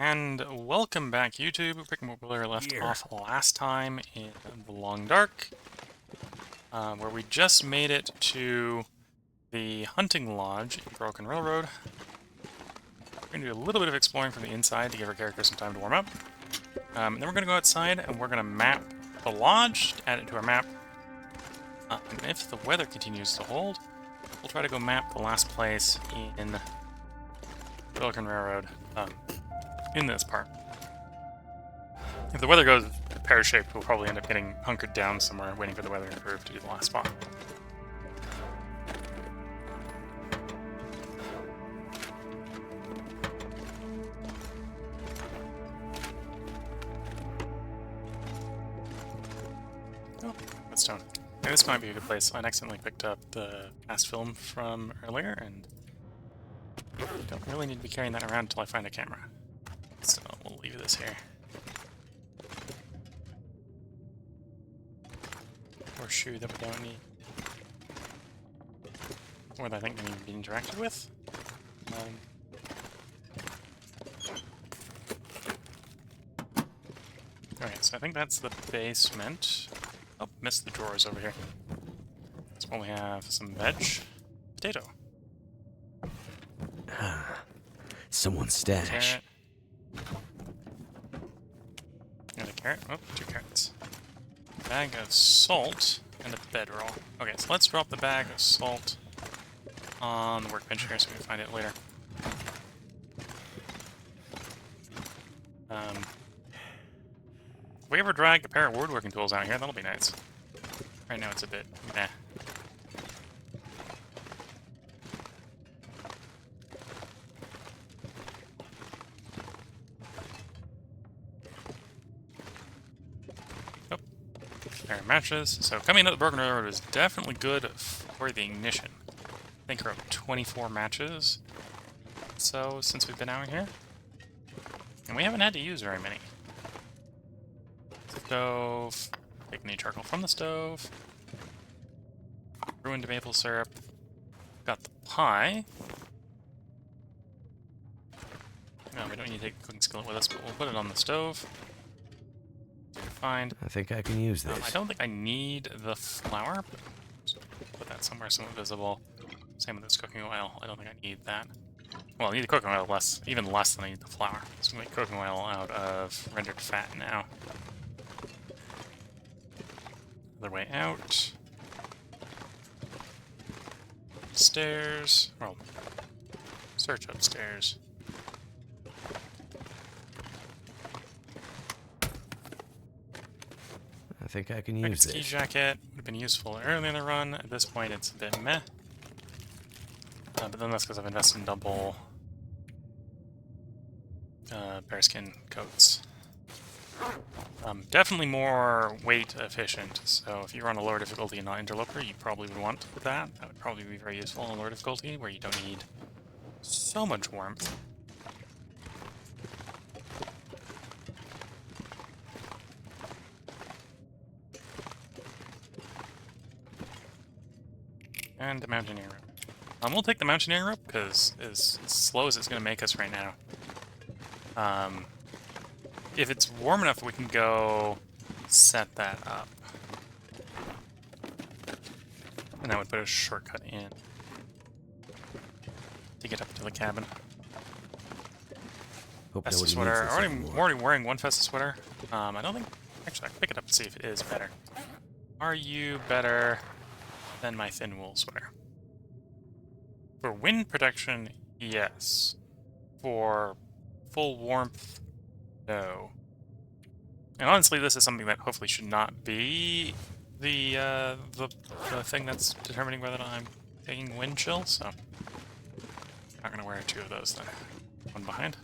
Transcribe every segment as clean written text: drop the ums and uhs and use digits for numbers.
And welcome back, YouTube. Pick up where we left off last time in the Long Dark, where we just made it to the hunting lodge in Broken Railroad. We're going to do a little bit of exploring from the inside to give our characters some time to warm up. Then we're going to go outside and we're going to map the lodge, add it to our map. And if the weather continues to hold, we'll try to go map the last place in Broken Railroad in this part. If the weather goes pear-shaped, we'll probably end up getting hunkered down somewhere, waiting for the weather to improve to do the last spot. Oh, redstone. Okay, this might be a good place. I accidentally picked up the past film from earlier, and I don't really need to be carrying that around until I find a camera. So we'll leave this here. Horseshoe that we don't need. Or that I think we need to be interacted with. Okay, so I think that's the basement. Oh, missed the drawers over here. So we have some veg. Potato. Someone's stash. Carrot. And a carrot. Oh, 2 carrots. Bag of salt and a bedroll. Okay, so let's drop the bag of salt on the workbench here so we can find it later. If we ever drag a pair of woodworking tools out here, that'll be nice. Right now it's a bit meh. Pair of matches. So coming into the Broken Railroad is definitely good for the ignition. I think we're up 24 matches. So since we've been out here. And we haven't had to use very many. Stove. Take the charcoal from the stove. Ruined maple syrup. Got the pie. No, we don't need to take the cooking skillet with us, but we'll put it on the stove. Find. I think I can use this. I don't think I need the flour. Put that somewhere somewhat visible. Same with this cooking oil. I don't think I need that. Well, I need the cooking oil even less than I need the flour. So I'm going to make cooking oil out of rendered fat now. Other way out. Stairs. Well, search upstairs. I think I can use Ski this. jacket would have been useful early in the run. At this point, it's a bit meh. But then that's because I've invested in double bearskin coats. Definitely more weight efficient. So if you're on a lower difficulty and not Interloper, you probably would want that. That would probably be very useful on a lower difficulty where you don't need so much warmth. And the mountaineering rope. We'll take the mountaineering rope because as slow as it's going to make us right now. If it's warm enough, we can go set that up. And that would put a shortcut in to get up to the cabin. Hope Festive sweater. I'm already wearing one festive sweater. I don't think... Actually, I can pick it up and see if it is better. Are you better than my thin wool sweater? For wind protection, yes. For full warmth, no. And honestly, this is something that hopefully should not be the thing that's determining whether or not I'm taking wind chill, so I'm not going to wear 2 of those then. One behind.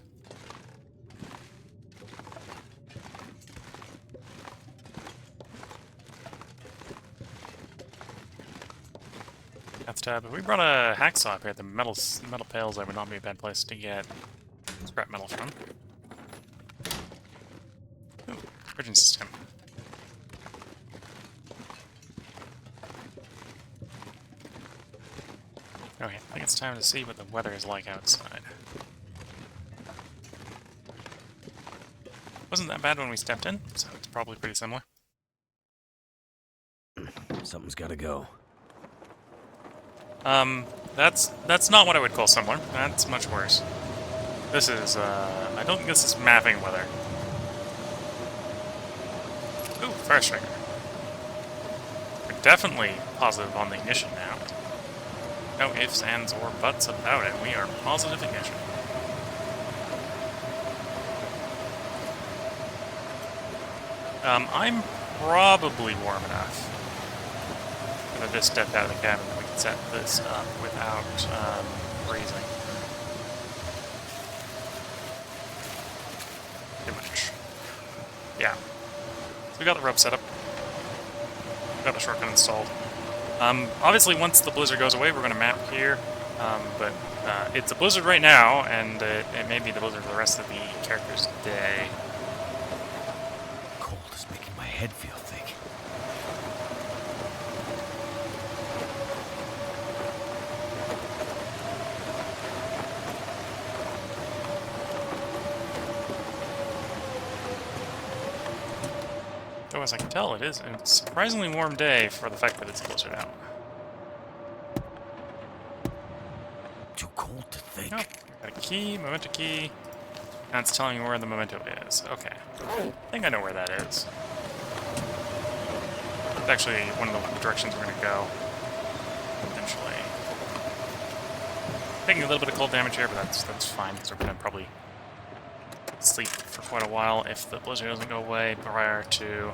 That's tab. If we brought a hacksaw up here, the metal pails there would not be a bad place to get scrap metal from. Ooh, bridging system. Okay, I think it's time to see what the weather is like outside. Wasn't that bad when we stepped in, so it's probably pretty similar. Something's gotta go. That's not what I would call similar. That's much worse. This is, I don't think this is mapping weather. Ooh, fire striker. We're definitely positive on the ignition now. No ifs, ands, or buts about it. We are positive ignition. I'm probably warm enough. I just stepped out of the cabin that we can set this up without freezing. Too much. Yeah. So we got the rub set up. Got the shotgun installed. Obviously, once the blizzard goes away, we're going to map here. But it's a blizzard right now, and it may be the blizzard for the rest of the character's day. Cold is making my head feel thick. Though, as I can tell, it is a surprisingly warm day for the fact that it's a blizzard out. Too cold to think. Oh, got a key, memento key. Now it's telling me where the memento is. Okay. I think I know where that is. It's actually one of the directions we're going to go. Eventually. Taking a little bit of cold damage here, but that's fine, because we're going to probably sleep for quite a while if the blizzard doesn't go away prior to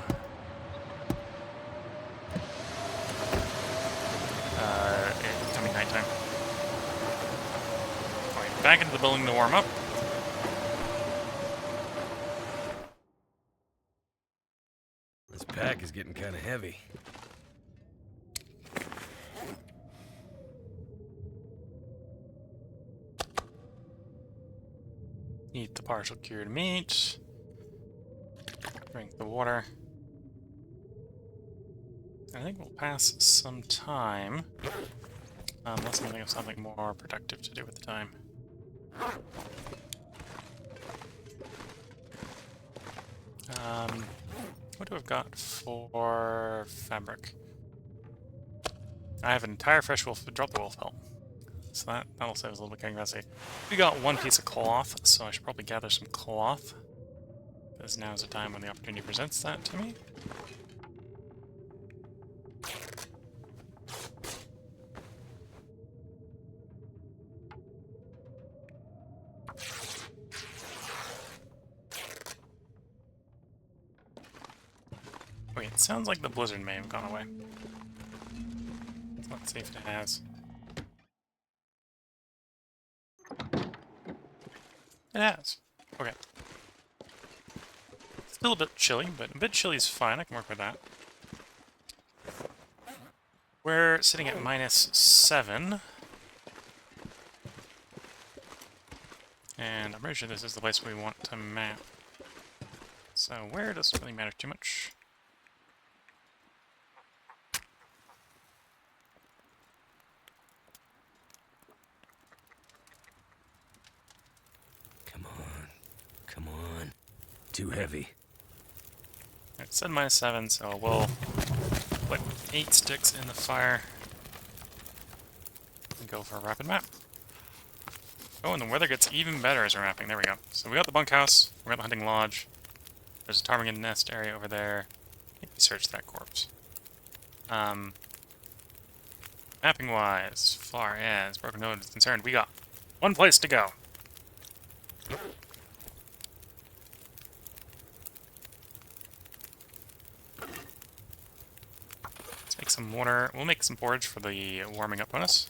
it becoming nighttime. Alright, back into the building to warm up. This pack is getting kind of heavy. Eat the partial cured meat. Drink the water. I think we'll pass some time. Unless I think of something more productive to do with the time. What do I've got for fabric? I have an entire fresh wolf drop wolf pelt. So that'll save us a little bit of capacity. We got one piece of cloth, so I should probably gather some cloth. Because now is the time when the opportunity presents that to me. Wait, it sounds like the blizzard may have gone away. Let's see if it has. It has. Okay. Still a bit chilly, but a bit chilly is fine. I can work with that. We're sitting at -7. And I'm pretty sure this is the place we want to map. So where doesn't really matter too much. Come on. Too heavy. It said -7, so we'll put 8 sticks in the fire and go for a rapid map. Oh, and the weather gets even better as we're mapping. There we go. So we got the bunkhouse, we got the hunting lodge. There's a ptarmigan nest area over there. I think we searched that corpse. Mapping-wise, far as Broken Road is concerned, we got one place to go. Let's make some water. We'll make some porridge for the warming up bonus.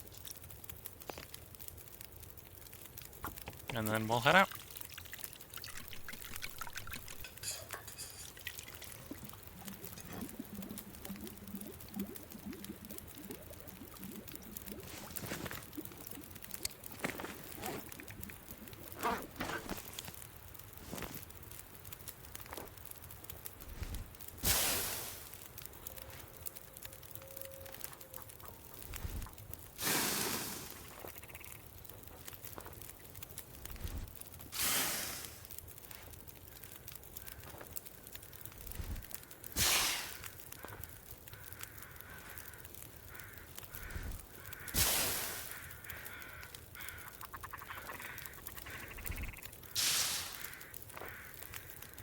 And then we'll head out.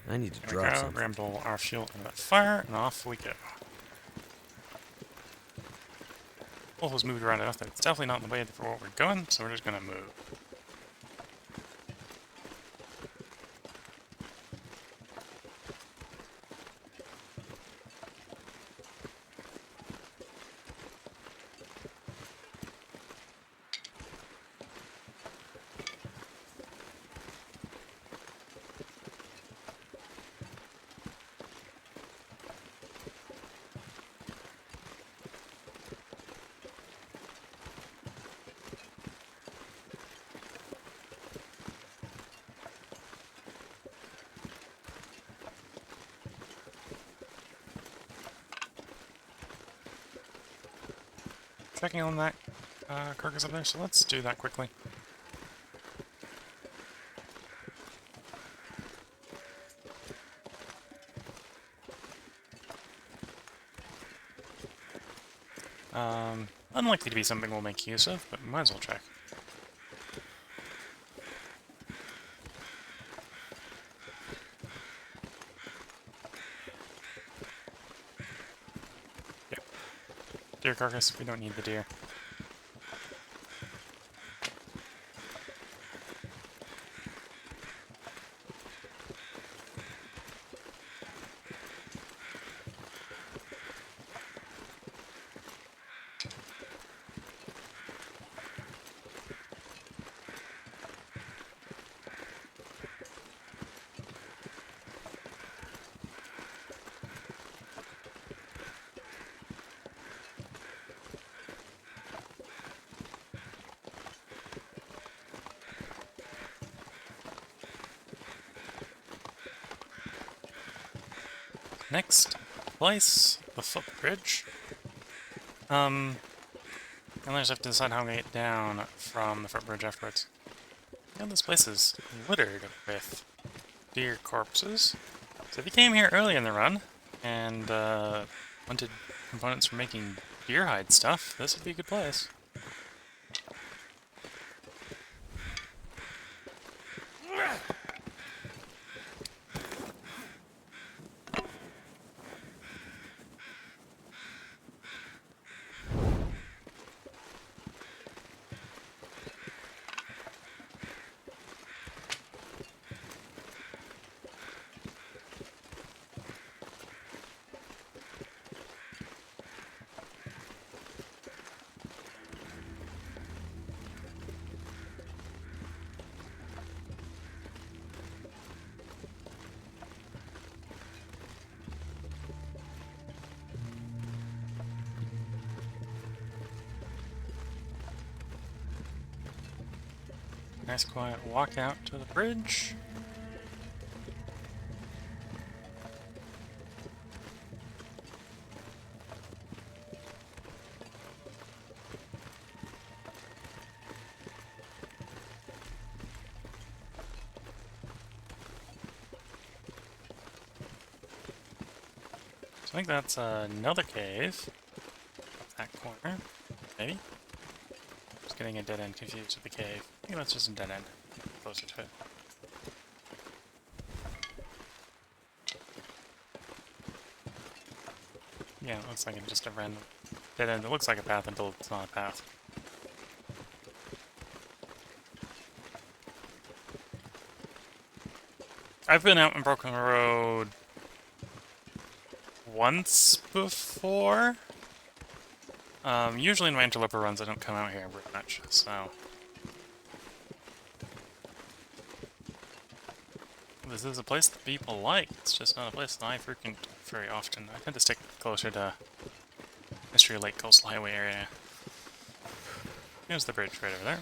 I need to There we drop go, something. ramble our fuel into that fire, and off we go. Wolf was moved around enough that it's definitely not in the way for what we're going, so we're just gonna move. Checking on that carcass up there, so let's do that quickly. Unlikely to be something we'll make use of, but might as well check. Yeah. Deer carcass, we don't need the deer. Next place, the footbridge. And I just have to decide how to get down from the footbridge afterwards. Yeah, this place is littered with deer corpses. So if you came here early in the run and wanted components for making deer hide stuff, this would be a good place. Nice quiet walk out to the bridge. So I think that's another cave. Up that corner. Maybe? Just getting a dead end confused with the cave. I think that's just a dead end. Closer to it. Yeah, it looks like it's just a random dead end. It looks like a path until it's not a path. I've been out in Broken Road once before. Usually in my Interloper runs I don't come out here very much, so... This is a place that people like, it's just not a place that I frequent very often. I tend to stick closer to Mystery Lake Coastal Highway area. Here's the bridge right over there.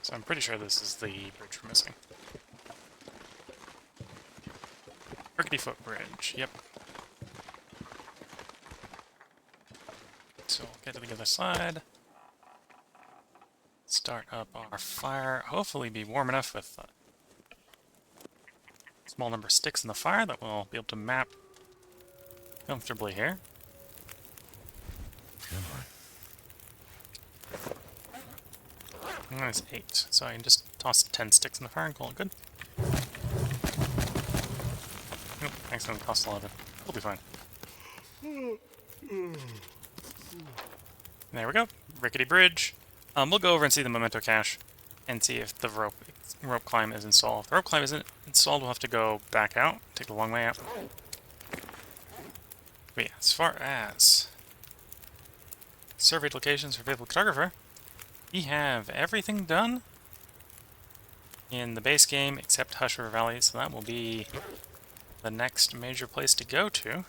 So I'm pretty sure this is the bridge we're missing. Rickety footbridge, yep. so we'll get to the other side. Start up our fire. Hopefully be warm enough with a small number of sticks in the fire that we'll be able to map comfortably here. Come on. That's 8, so I can just toss 10 sticks in the fire and call it good. Nope, accidentally tossed 11. We'll be fine. There we go. Rickety bridge. We'll go over and see the memento cache and see if the rope climb is installed. If the rope climb isn't installed, we'll have to go back out, take the long way out. But yeah, as far as surveyed locations for faithful cartographer, we have everything done in the base game except Hush River Valley, so that will be the next major place to go to.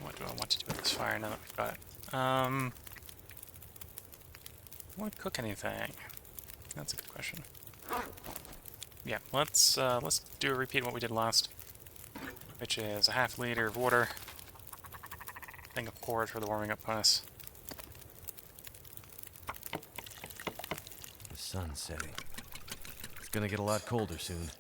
What do I want to do with this fire now that we've got it? I want to cook anything? That's a good question. Yeah, let's do a repeat of what we did last, which is a ½ liter of water, thing of porridge for the warming up bonus. The sun's setting. It's gonna get a lot colder soon.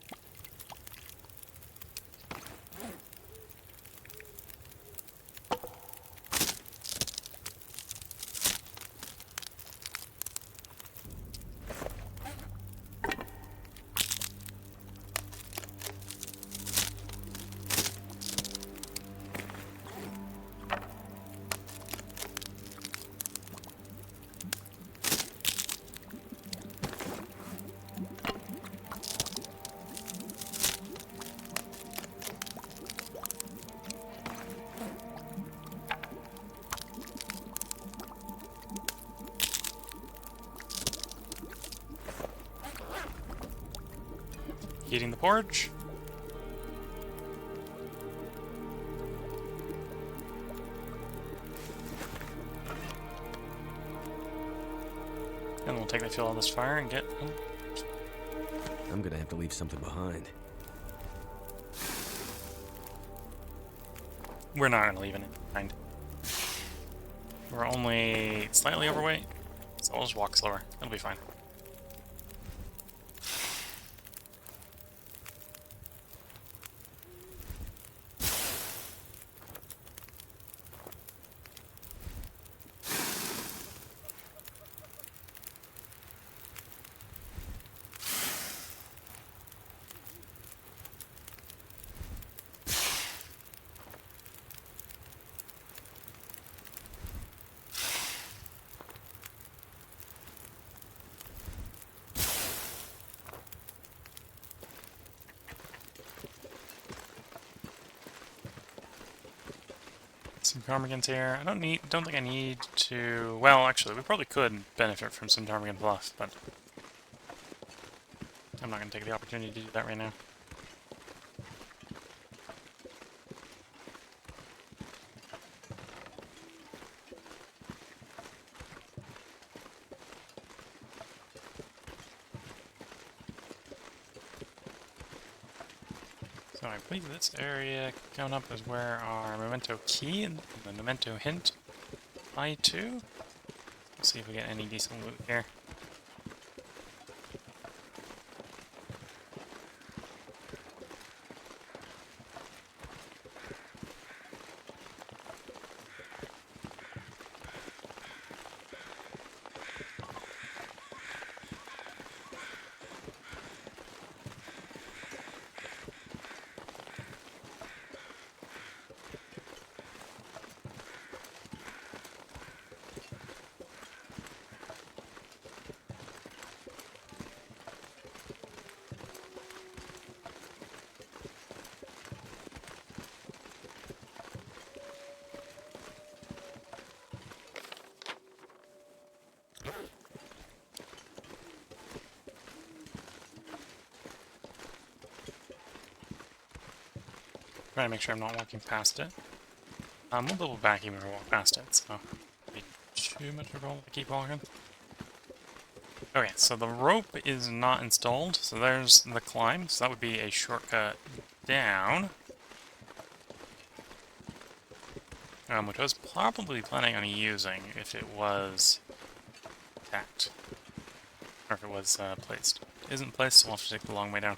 Heating the porridge. And we'll take the fuel out of this fire and get... I'm gonna have to leave something behind. We're not gonna leave anything behind. We're only slightly overweight, so we'll just walk slower. It'll be fine. Some ptarmigans here. I don't think I need to... Well, actually, we probably could benefit from some ptarmigan bluff, but I'm not going to take the opportunity to do that right now. So I believe this area coming up is where our memento key and the memento hint lie to. Let's see if we get any decent loot here. Trying to make sure I'm not walking past it. We'll double back even if I walk past it, so it'll be too much of a problem to keep walking. Okay, so the rope is not installed, so there's the climb, so that would be a shortcut down. which I was probably planning on using if it was attacked. Or if it was placed. It isn't placed, so I'll have to take the long way down.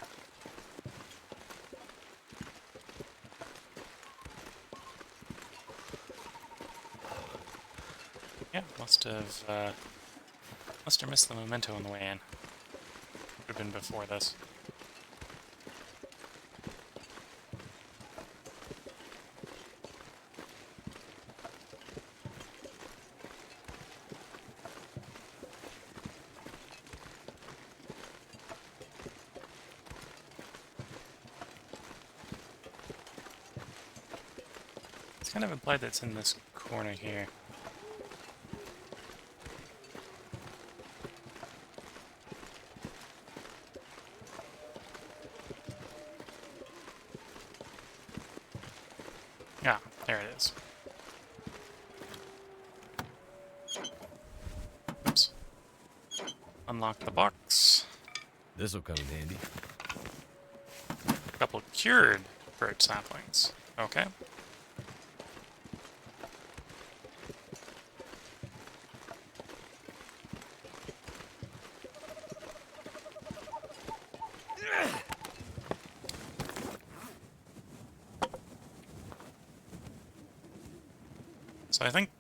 Yeah, must have missed the memento on the way in. Could have been before this. It's kind of implied that it's in this corner here. Ah, there it is. Oops. Unlock the box. This'll come in handy. A couple cured bird saplings. Okay. So I think,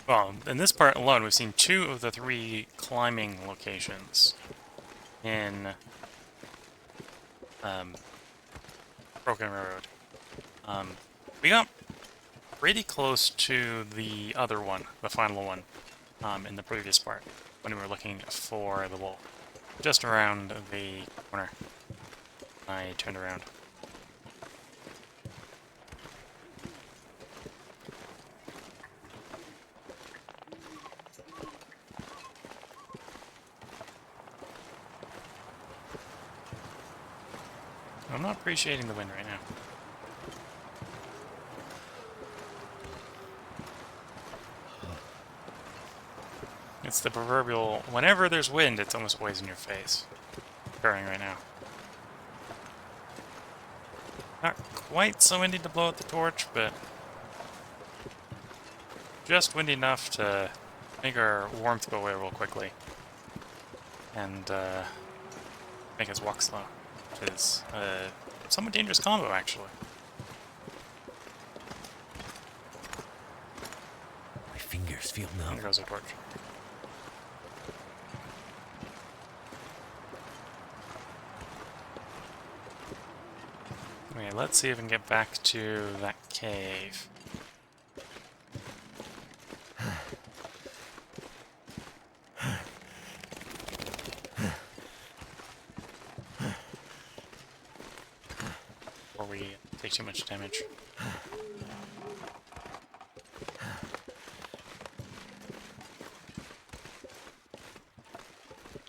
well, in this part alone, we've seen 2 of the 3 climbing locations in Broken Road. We got pretty close to the other one, the final one, in the previous part, when we were looking for the wolf. Just around the corner. I turned around. I'm not appreciating the wind right now. It's the proverbial, whenever there's wind, it's almost always in your face. Occurring right now. Not quite so windy to blow out the torch, but just windy enough to make our warmth go away real quickly. And make us walk slow, which is a somewhat dangerous combo, actually. My fingers feel numb. There goes our torch. Okay, let's see if we can get back to that cave. Before we take too much damage.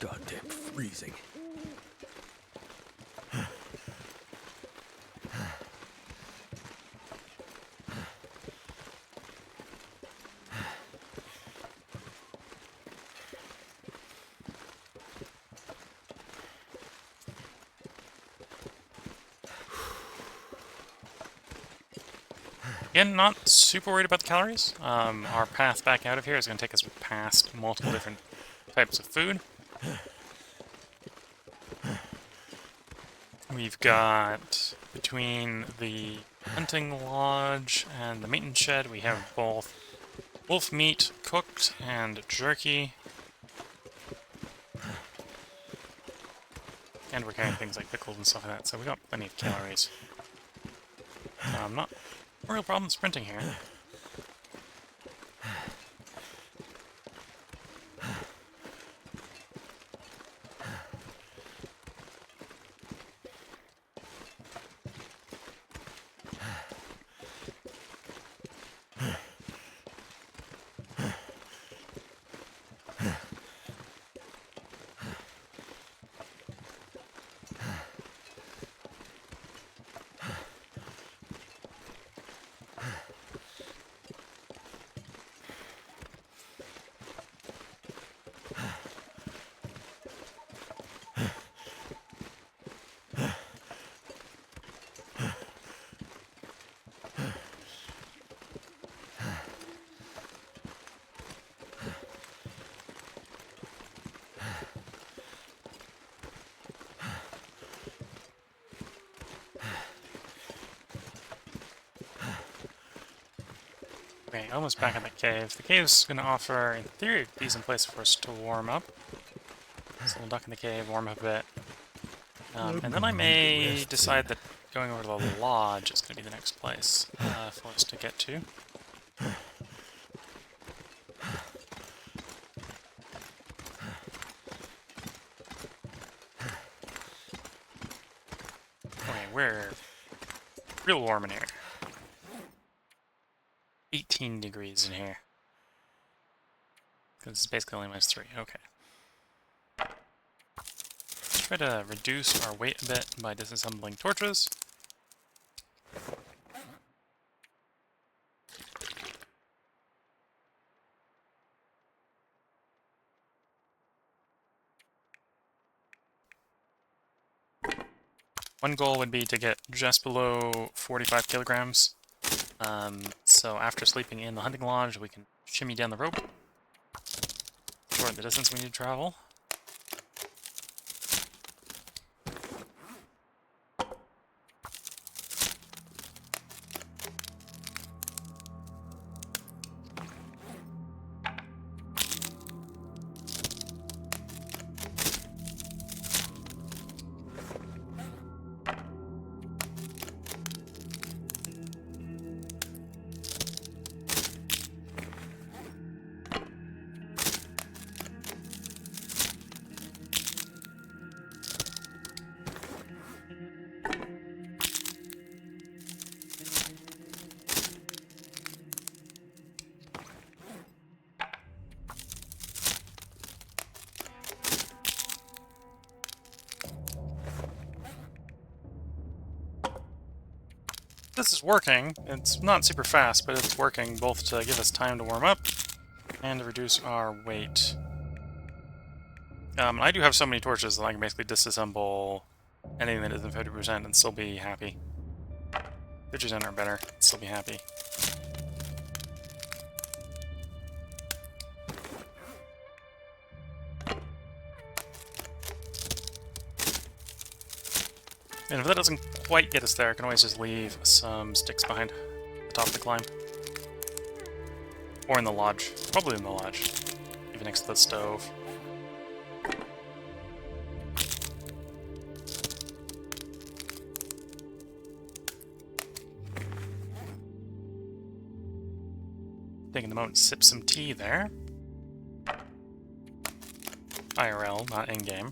Goddamn freezing. Again, not super worried about the calories. Our path back out of here is going to take us past multiple different types of food. We've got, between the hunting lodge and the maintenance shed, we have both wolf meat cooked and jerky. And we're carrying things like pickles and stuff like that, so we got plenty of calories. Not a real problem sprinting here. Okay, almost back at the cave. The cave's going to offer, in theory, a decent place for us to warm up. So we'll duck in the cave, warm up a bit. And then I may decide that going over to the lodge is going to be the next place for us to get to. Okay, we're real warm in here. 18 degrees in here. This is basically only -3. Okay. Let's try to reduce our weight a bit by disassembling torches. One goal would be to get just below 45 kilograms. So after sleeping in the hunting lodge, we can shimmy down the rope, shorten the distance we need to travel. This is working. It's not super fast, but it's working both to give us time to warm up and to reduce our weight. I do have so many torches that I can basically disassemble anything that isn't 50% and still be happy. 50% or better, still be happy. And if that doesn't quite get us there, I can always just leave some sticks behind the top of the climb. Or in the lodge. Probably in the lodge. Even next to the stove. Taking the moment to sip some tea there. IRL, not in-game.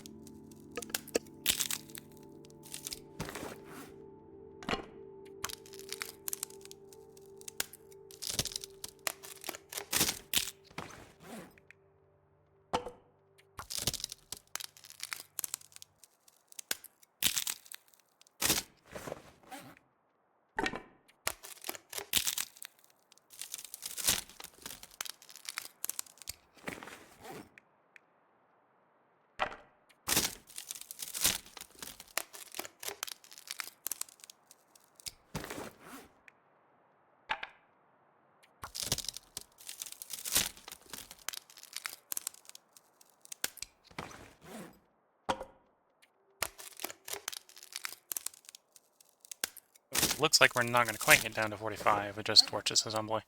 Looks like we're not going to quite get down to 45 with just torches assembly.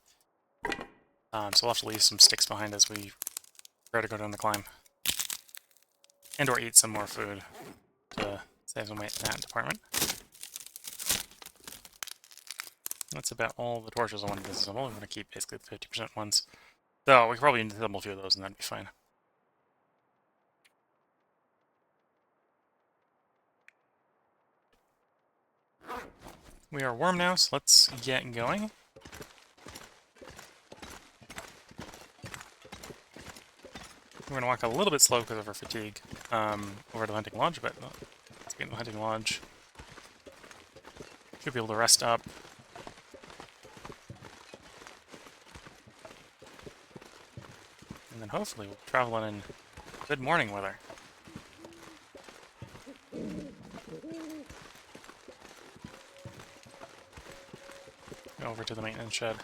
So we'll have to leave some sticks behind as we try to go down the climb. And or eat some more food to save some weight in that department. That's about all the torches I want to disassemble. I'm going to keep basically the 50% ones. Though we could probably disassemble a few of those and that'd be fine. We are warm now, so let's get going. We're going to walk a little bit slow because of our fatigue over to the hunting lodge, but let's get in the hunting lodge. Should be able to rest up. And then hopefully we'll travel in good morning weather. Go over to the maintenance shed.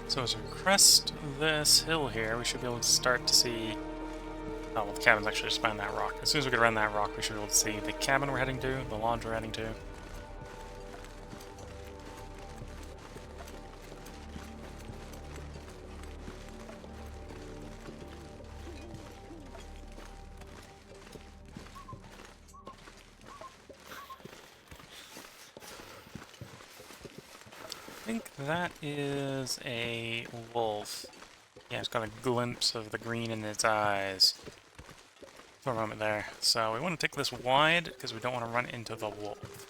So as we crest this hill here, we should be able to start to see... Oh, well, the cabin's actually just behind that rock. As soon as we get around that rock, we should be able to see the cabin we're heading to, the lodge we're heading to. I think that is a wolf. Yeah, it's got a glimpse of the green in its eyes for a moment there. So we want to take this wide because we don't want to run into the wolf.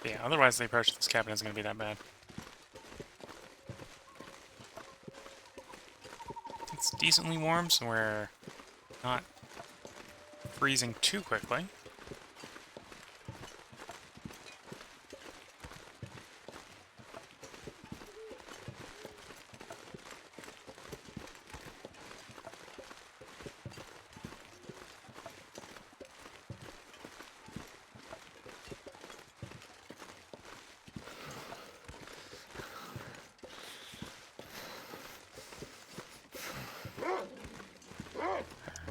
Yeah, otherwise the approach to this cabin isn't going to be that bad. It's decently warm, so we're not freezing too quickly.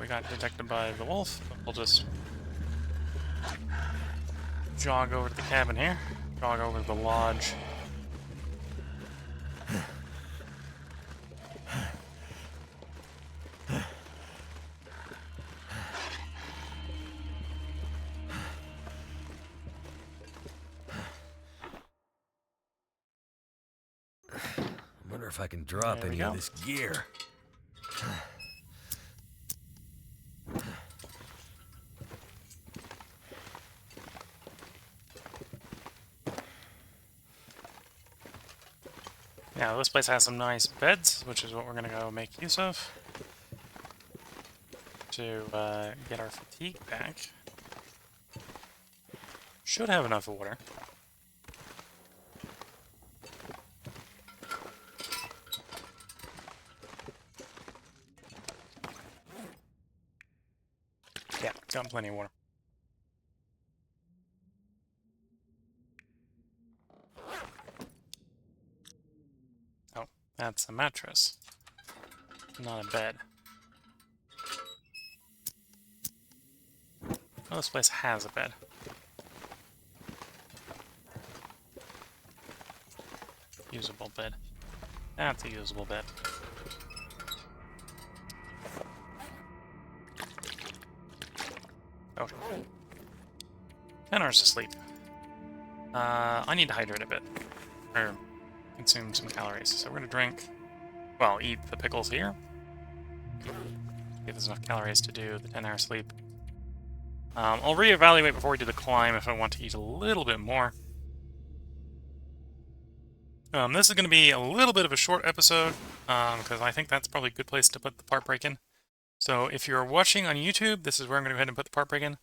We got detected by the wolf, but we'll just jog over to the cabin here, jog over to the lodge. I wonder if I can drop There we any go. of this gear. Now this place has some nice beds, which is what we're gonna go make use of to get our fatigue back. Should have enough water. Yeah, got plenty of water. Oh, that's a mattress, not a bed. Oh, this place has a bed. Usable bed. That's a usable bed. Okay. 10 hours of sleep. I need to hydrate a bit. Or consume some calories. So we're gonna drink... Well, eat the pickles here. See if there's enough calories to do the 10-hour sleep. I'll reevaluate before we do the climb if I want to eat a little bit more. This is going to be a little bit of a short episode, because I think that's probably a good place to put the part break in. So if you're watching on YouTube, this is where I'm going to go ahead and put the part break in.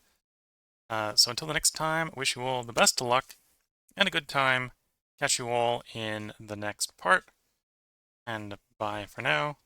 So until the next time, I wish you all the best of luck and a good time. Catch you all in the next part, and bye for now.